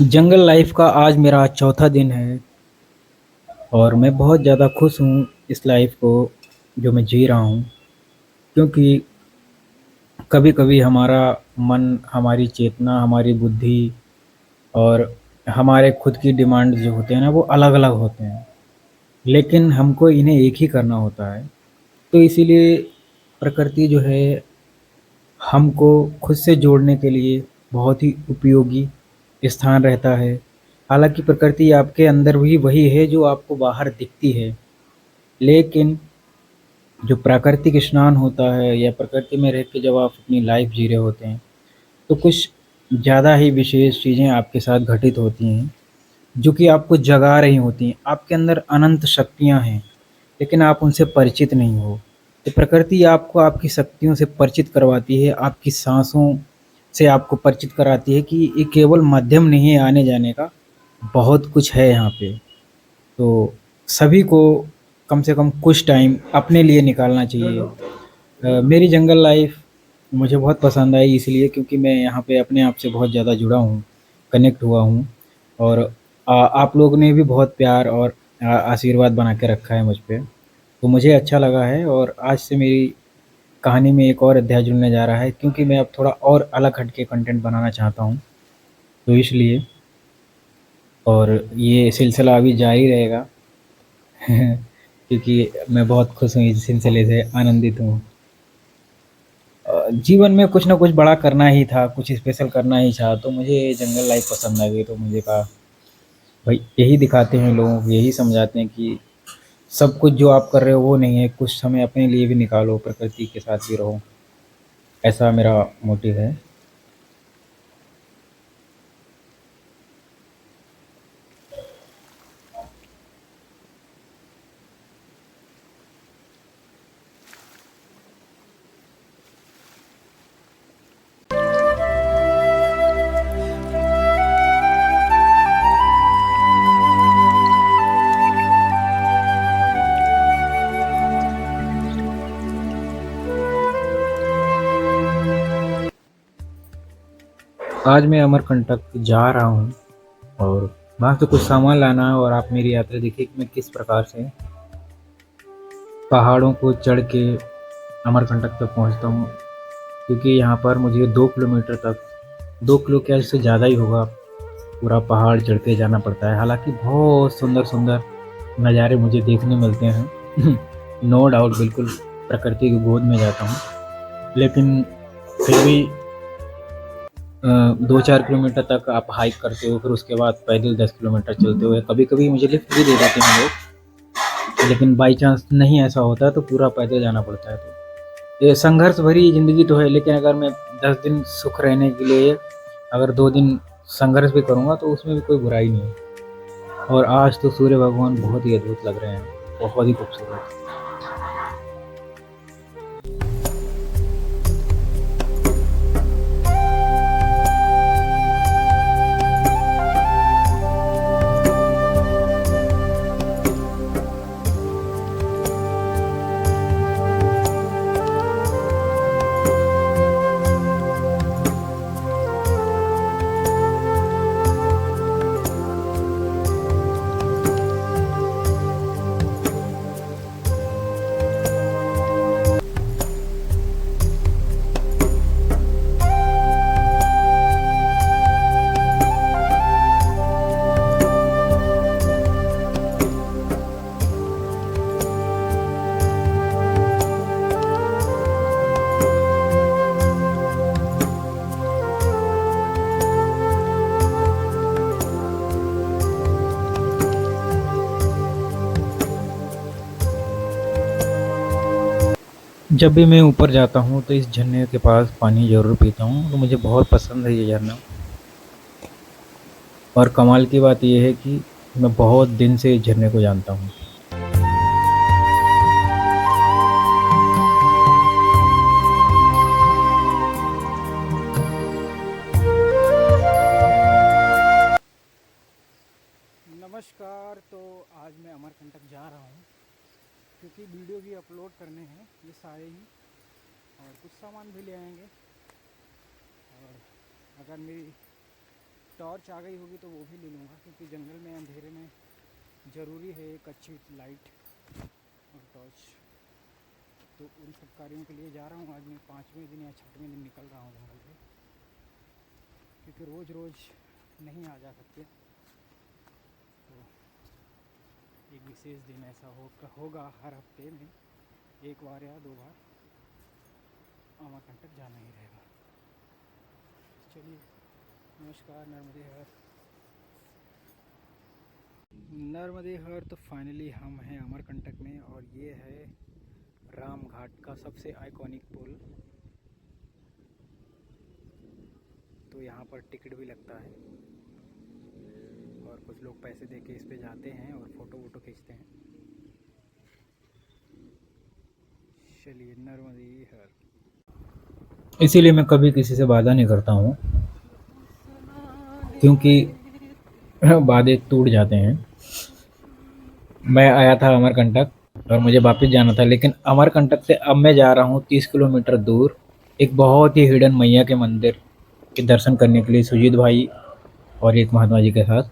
जंगल life का आज मेरा चौथा दिन है और मैं बहुत ज़्यादा खुश हूँ इस लाइफ को जो मैं जी रहा हूँ। क्योंकि कभी-कभी हमारा मन, हमारी चेतना, हमारी बुद्धि और हमारे खुद की डिमांड जो होते हैं ना वो अलग-अलग होते हैं। लेकिन हमको इन्हें एक ही करना होता है। तो इसीलिए प्रकृति जो है हमको खुद से जोड़ने के लिए बहुत ही उपयोगी स्थान रहता है। हालाँकि प्रकृति आपके अंदर भी वही है जो आपको बाहर दिखती है, लेकिन जो प्राकृतिक स्नान होता है या प्रकृति में रह के जब आप अपनी लाइफ जी रहे होते हैं, तो कुछ ज़्यादा ही विशेष चीज़ें आपके साथ घटित होती हैं, जो कि आपको जगा रही होती हैं। आपके अंदर अनंत शक्तियाँ हैं, लेकिन आप उनसे परिचित नहीं हो। तो प्रकृति आपको आपकी शक्तियों से परिचित करवाती है, आपकी साँसों से आपको परिचित कराती है कि ये केवल माध्यम नहीं है आने-जाने का, बहुत कुछ है यहाँ पे। तो सभी को कम से कम कुछ टाइम अपने लिए निकालना चाहिए। मेरी जंगल लाइफ मुझे बहुत पसंद आई इसलिए क्योंकि मैं यहाँ पे अपने आप से बहुत ज़्यादा जुड़ा हूँ, कनेक्ट हुआ हूँ और आप लोगों ने भी बहुत प्यार और आशीर्वाद बना के रखा है मुझ पे। तो मुझे अच्छा लगा है और आज से मेरी कहानी में एक और अध्याय जुड़ने जा रहा है क्योंकि मैं अब थोड़ा और अलग हट के कंटेंट बनाना चाहता हूँ। तो इसलिए और ये सिलसिला अभी जारी रहेगा। क्योंकि मैं बहुत खुश हूँ इस सिलसिले से आनंदित हूँ। जीवन में कुछ ना कुछ बड़ा करना ही था, कुछ स्पेशल करना ही था, तो मुझे जंगल लाइफ पसंद आ गई। तो मुझे कहा भाई यही दिखाते हैं लोगों को, यही समझाते हैं कि सब कुछ जो आप कर रहे हो वो नहीं है, कुछ समय अपने लिए भी निकालो, प्रकृति के साथ भी रहो। ऐसा मेरा मोटिव है। आज मैं अमरकंटक जा रहा हूँ और वहाँ से कुछ सामान लाना है और आप मेरी यात्रा देखिए कि मैं किस प्रकार से पहाड़ों को चढ़ के अमरकंटक तक पहुँचता हूँ। क्योंकि यहाँ पर मुझे 2 किलोमीटर तक, 2 किलो क्या इससे ज़्यादा ही होगा, पूरा पहाड़ चढ़ के जाना पड़ता है। हालाँकि बहुत सुंदर-सुंदर नज़ारे मुझे देखने मिलते हैं। नो डाउट बिल्कुल प्रकृति की गोद में जाता हूँ। लेकिन फिर भी 2-4 किलोमीटर तक आप हाइक करते हो, फिर उसके बाद पैदल 10 किलोमीटर चलते हो। कभी-कभी मुझे लिफ्ट भी दे देते हैं लोग, लेकिन बाई चांस नहीं ऐसा होता है तो पूरा पैदल जाना पड़ता है। तो ये संघर्ष भरी ज़िंदगी तो है, लेकिन अगर मैं 10 दिन सुख रहने के लिए अगर 2 दिन संघर्ष भी करूँगा तो उसमें भी कोई बुराई नहीं है। और आज तो सूर्य भगवान बहुत ही अद्भुत लग रहे हैं, बहुत ही खूबसूरत। जब भी मैं ऊपर जाता हूँ तो इस झरने के पास पानी ज़रूर पीता हूँ, तो मुझे बहुत पसंद है ये झरना। और कमाल की बात ये है कि मैं बहुत दिन से इस झरने को जानता हूँ। नमस्कार। तो आज मैं अमरकंटक जा रहा हूँ क्योंकि वीडियो भी अपलोड करने हैं ये सारे ही, और कुछ सामान भी ले आएंगे। और अगर मेरी टॉर्च आ गई होगी तो वो भी ले लूँगा, क्योंकि जंगल में अंधेरे में ज़रूरी है एक अच्छी लाइट और टॉर्च। तो उन सब कार्यों के लिए जा रहा हूँ। आज मैं 5वें दिन या 6वें दिन निकल रहा हूँ जंगल से, क्योंकि रोज़ रोज़ नहीं आ जा सकते। तो एक विशेष दिन ऐसा होगा हर हफ्ते में एक बार या 2 बार अमरकंटक जाना ही रहेगा। चलिए, नमस्कार। नर्मदे हर तो फाइनली हम हैं अमरकंटक में, और ये है राम घाट का सबसे आइकॉनिक पुल। तो यहाँ पर टिकट भी लगता है और कुछ लोग पैसे देके इस पे जाते हैं और फ़ोटो वोटो खींचते हैं। चलिए, नर्मदे हर। इसीलिए मैं कभी किसी से वादा नहीं करता हूँ, क्योंकि वादे टूट जाते हैं। मैं आया था अमरकंटक और मुझे वापस जाना था, लेकिन अमरकंटक से अब मैं जा रहा हूँ 30 किलोमीटर दूर एक बहुत ही हिडन मैया के मंदिर के दर्शन करने के लिए, सुजीत भाई और एक महात्मा जी के साथ।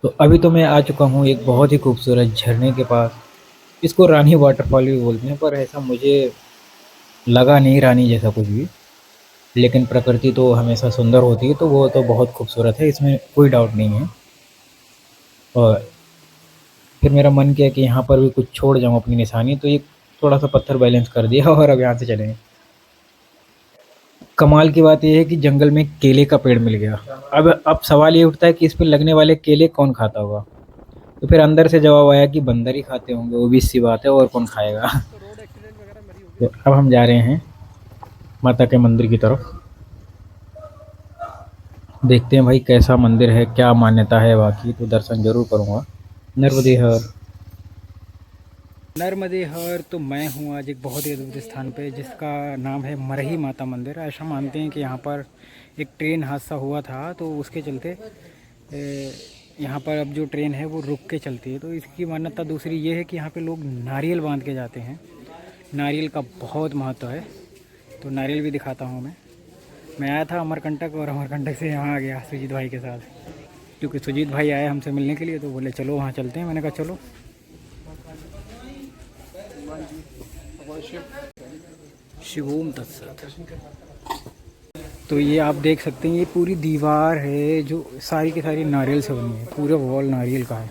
तो अभी तो मैं आ चुका हूँ एक बहुत ही खूबसूरत झरने के पास। इसको रानी वाटरफॉल भी बोलते हैं, पर ऐसा मुझे लगा नहीं रानी जैसा कुछ भी। लेकिन प्रकृति तो हमेशा सुंदर होती है, तो वो तो बहुत खूबसूरत है, इसमें कोई डाउट नहीं है। और फिर मेरा मन किया कि यहाँ पर भी कुछ छोड़ जाऊँ अपनी निशानी, तो एक थोड़ा सा पत्थर बैलेंस कर दिया और अब यहाँ से चलेंगे। कमाल की बात यह है कि जंगल में केले का पेड़ मिल गया। अब सवाल ये उठता है कि इस पे लगने वाले केले कौन खाता होगा। तो फिर अंदर से जवाब आया कि बंदर ही खाते होंगे, वो भी सी बात है, और कौन खाएगा। तो अब हम जा रहे हैं माता के मंदिर की तरफ। देखते हैं भाई कैसा मंदिर है, क्या मान्यता है बाकी, तो दर्शन जरूर करूँगा। नर्मदे हर। नर्मदे हर तो मैं हूँ आज एक बहुत ही अद्भुत स्थान पे, जिसका नाम है मरही माता मंदिर। ऐसा मानते हैं कि यहाँ पर एक ट्रेन हादसा हुआ था, तो उसके चलते यहाँ पर अब जो ट्रेन है वो रुक के चलती है। तो इसकी मान्यता दूसरी ये है कि यहाँ पे लोग नारियल बांध के जाते हैं। नारियल का बहुत महत्व है, तो नारियल भी दिखाता हूँ मैं आया था अमरकंटक, और अमरकंटक से यहाँ आ गया सुजीत भाई के साथ, क्योंकि सुजीत भाई आए हमसे मिलने के लिए, तो बोले चलो वहाँ चलते हैं। मैंने कहा चलो। शिवोम तत्सत। तो ये आप देख सकते हैं, ये पूरी दीवार है जो सारी की सारी नारियल से बनी है, पूरा वॉल नारियल का है।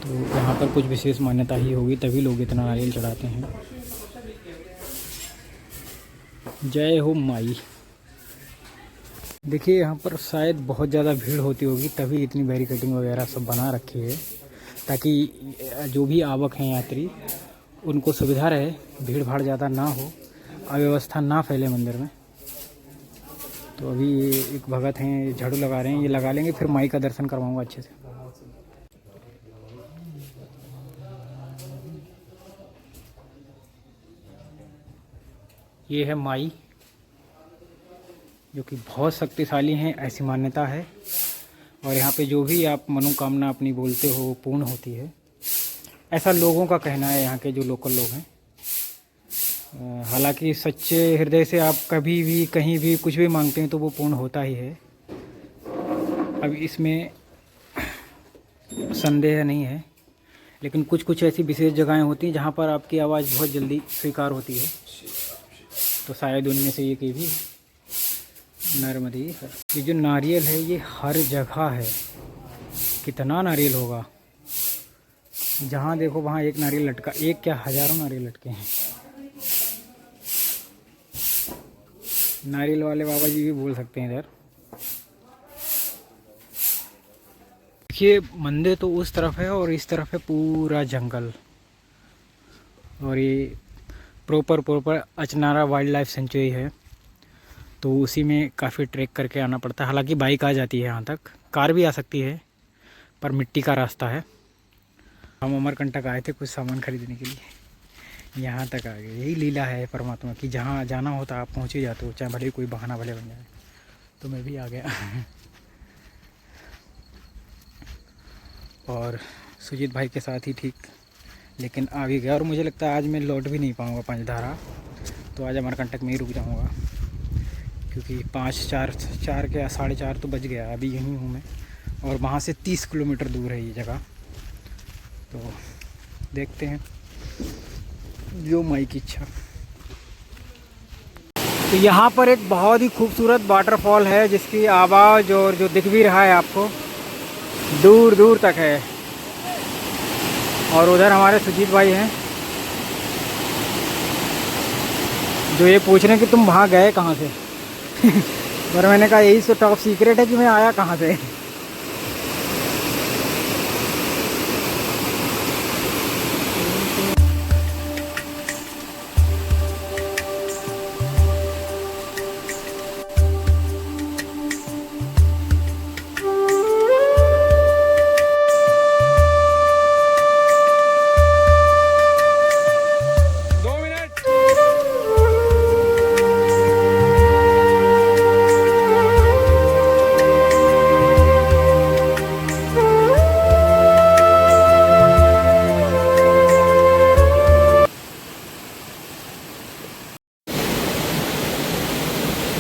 तो यहाँ पर कुछ विशेष मान्यता ही होगी, तभी लोग इतना नारियल चढ़ाते हैं। जय हो माई। देखिए, यहाँ पर शायद बहुत ज़्यादा भीड़ होती होगी, तभी इतनी बैरिकेडिंग वगैरह सब बना रखी है, ताकि जो भी आवक हैं यात्री उनको सुविधा रहे, भीड़ भाड़ ज़्यादा ना हो, अव्यवस्था ना फैले मंदिर में। तो अभी एक भगत हैं, झाड़ू लगा रहे हैं, ये लगा लेंगे, फिर माई का दर्शन करवाऊंगा अच्छे से। ये है माई, जो कि बहुत शक्तिशाली हैं, ऐसी मान्यता है। और यहाँ पे जो भी आप मनोकामना अपनी बोलते हो वो पूर्ण होती है, ऐसा लोगों का कहना है, यहाँ के जो लोकल लोग हैं। हालांकि सच्चे हृदय से आप कभी भी कहीं भी कुछ भी मांगते हैं तो वो पूर्ण होता ही है। अब इसमें संदेह नहीं है, लेकिन कुछ कुछ ऐसी विशेष जगहें होती हैं जहाँ पर आपकी आवाज़ बहुत जल्दी स्वीकार होती है, तो शायद उनमें से एक ये भी नर्मदे। ये जो नारियल है ये हर जगह है। कितना नारियल होगा, जहाँ देखो वहाँ एक नारियल लटका, एक क्या हज़ारों नारियल लटके हैं। नारियल वाले बाबा जी भी बोल सकते हैं इधर। देखिए, मंदिर तो उस तरफ है और इस तरफ है पूरा जंगल, और ये प्रॉपर अचनारा वाइल्ड लाइफ सेंचुरी है, तो उसी में काफ़ी ट्रैक करके आना पड़ता है। हालांकि बाइक आ जाती है यहाँ तक, कार भी आ सकती है, पर मिट्टी का रास्ता है। हम अमरकंटक आए थे कुछ सामान खरीदने के लिए, यहाँ तक आ गए। यही लीला है परमात्मा की, जहाँ जाना होता आप पहुँच ही जाते हो, चाहे भले कोई बहाना भले बन जाए। तो मैं भी आ गया और सुजीत भाई के साथ ही ठीक, लेकिन आ भी गया। और मुझे लगता है आज मैं लौट भी नहीं पाऊँगा पंचधारा, तो आज अमरकंटक में ही रुक जाऊँगा, क्योंकि 4 के 4:30 तो बज गया। अभी यहीं हूँ मैं, और वहाँ से 30 किलोमीटर दूर है ये जगह। तो देखते हैं, जो माई की इच्छा। तो यहाँ पर एक बहुत ही खूबसूरत वाटरफॉल है, जिसकी आवाज़ और जो दिख भी रहा है आपको दूर दूर तक है। और उधर हमारे सुजीत भाई हैं, जो ये पूछ रहे हैं कि तुम वहाँ गए कहाँ से। पर मैंने कहा यही तो टॉप सीक्रेट है कि मैं आया कहाँ से।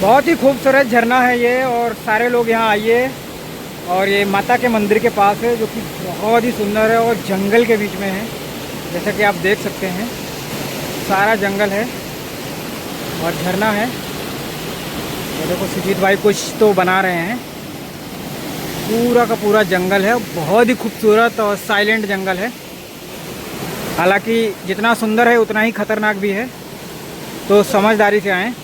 बहुत ही खूबसूरत झरना है ये, और सारे लोग यहाँ आइए। और ये माता के मंदिर के पास है, जो कि बहुत ही सुंदर है और जंगल के बीच में है, जैसा कि आप देख सकते हैं। सारा जंगल है और झरना है। और देखो सुजीत भाई कुछ तो बना रहे हैं। पूरा का पूरा जंगल है, बहुत ही खूबसूरत और साइलेंट जंगल है। हालांकि जितना सुंदर है उतना ही खतरनाक भी है, तो समझदारी से आएँ।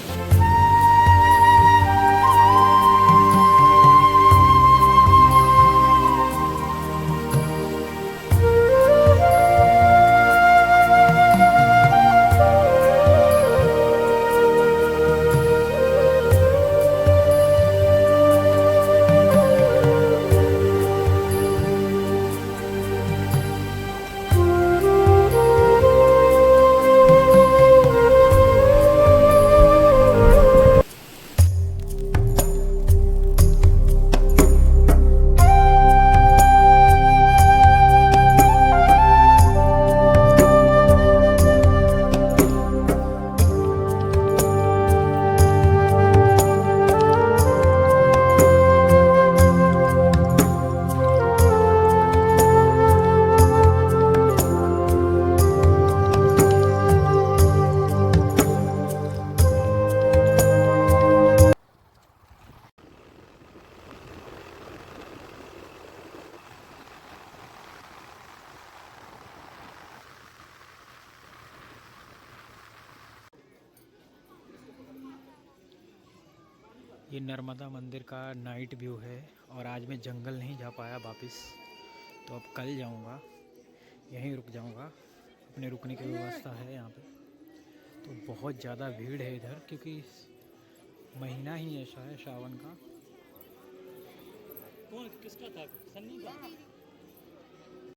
ये नर्मदा मंदिर का नाइट व्यू है। और आज मैं जंगल नहीं जा पाया वापस, तो अब कल जाऊंगा। यहीं रुक जाऊंगा, अपने रुकने की व्यवस्था है यहाँ पे। तो बहुत ज़्यादा भीड़ है इधर, क्योंकि महीना ही ऐसा है सावन का। कौन किसका था, सन्नी का?